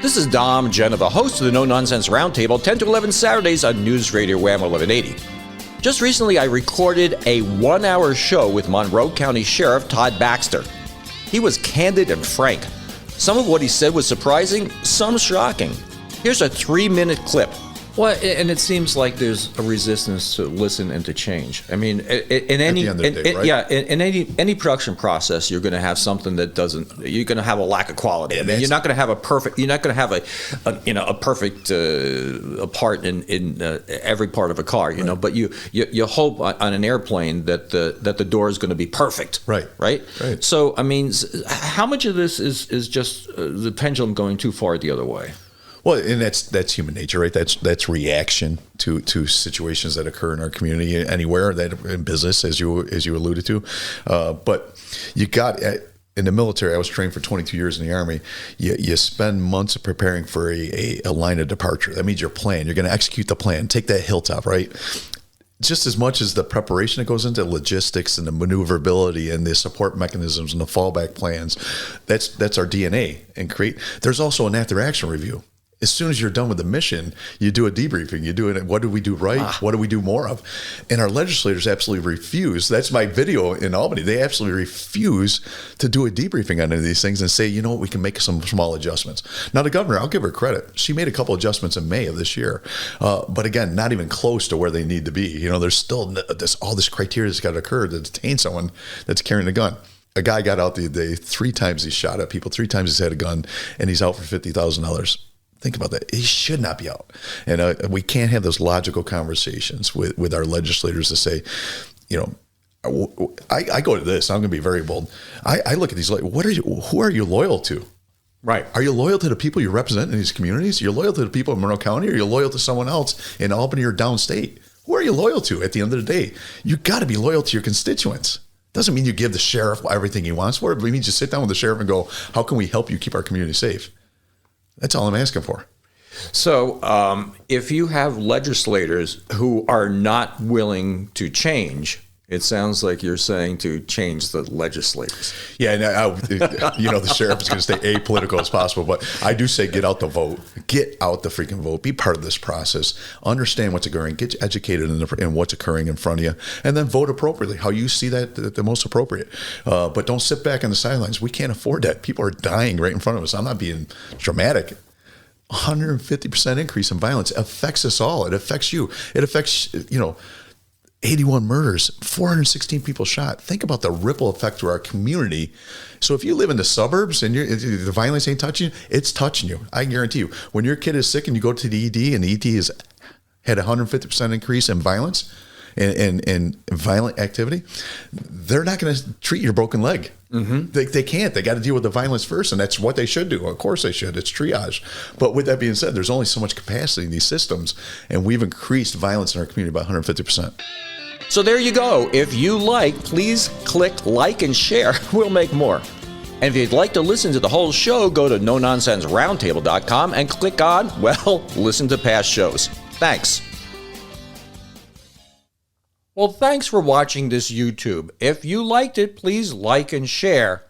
This is Dom Genova, host of the No Nonsense Roundtable, 10 to 11 Saturdays on News Radio Wham 1180. Just recently, I recorded a one-hour show with Monroe County Sheriff Todd Baxter. He was candid and frank. Some of what he said was surprising, some shocking. Here's a 3-minute clip. Well, and it seems like there's a resistance to listen and to change. I mean, in any production process, you're going to have something that doesn't. You're going to have a lack of quality. I mean, you're not going to have a perfect. You're not going to have a perfect part in every part of a car. You know, but you hope on an airplane that the door is going to be perfect. Right. So I mean, how much of this is just the pendulum going too far the other way? Well, and that's human nature, right? That's reaction to situations that occur in our community, anywhere, that in business, as you alluded to. But you got in the military. I was trained for 22 years in the Army. You spend months preparing for a line of departure. That means your plan. You're going to execute the plan. Take that hilltop, right? Just as much as the preparation that goes into logistics and the maneuverability and the support mechanisms and the fallback plans, that's our DNA. And there's also an after action review. As soon as you're done with the mission, you do a debriefing. You do it. What did we do right? What do we do more of? And our legislators absolutely refuse. That's my video in Albany. They absolutely refuse to do a debriefing on any of these things and say, you know what, we can make some small adjustments. Now, the governor, I'll give her credit. She made a couple adjustments in May of this year. But again, not even close to where they need to be. You know, there's still all this criteria that's got to occur to detain someone that's carrying a gun. A guy got out the day 3 times he shot at people, 3 times he's had a gun, and he's out for $50,000. Think about that. He should not be out. And we can't have those logical conversations with our legislators to say, you know, I go to this. I'm going to be very bold. I look at these like, who are you loyal to? Right. Are you loyal to the people you represent in these communities? You're loyal to the people in Monroe County, or you're loyal to someone else in Albany or downstate? Who are you loyal to at the end of the day? You got to be loyal to your constituents. Doesn't mean you give the sheriff everything he wants for it, but it means you sit down with the sheriff and go, how can we help you keep our community safe? That's all I'm asking for. So if you have legislators who are not willing to change, it sounds like you're saying to change the legislators. Yeah, and the sheriff is going to stay apolitical as possible, but I do say get out the vote. Get out the freaking vote. Be part of this process. Understand what's occurring. Get educated in what's occurring in front of you, and then vote appropriately, how you see that the most appropriate. But don't sit back on the sidelines. We can't afford that. People are dying right in front of us. I'm not being dramatic. 150% increase in violence affects us all. It affects you. It affects, 81 murders, 416 people shot. Think about the ripple effect to our community. So if you live in the suburbs and the violence ain't touching you, it's touching you. I guarantee you. When your kid is sick and you go to the ED and the ED has had 150% increase in violence and violent activity, they're not going to treat your broken leg. Mm-hmm. They can't. They got to deal with the violence first, and that's what they should do. Of course they should. It's triage. But with that being said, there's only so much capacity in these systems, and we've increased violence in our community by 150%. So there you go. If you like, please click like and share. We'll make more. And if you'd like to listen to the whole show, go to nononsenseroundtable.com and click on, listen to past shows. Thanks. Well, thanks for watching this YouTube. If you liked it, please like and share.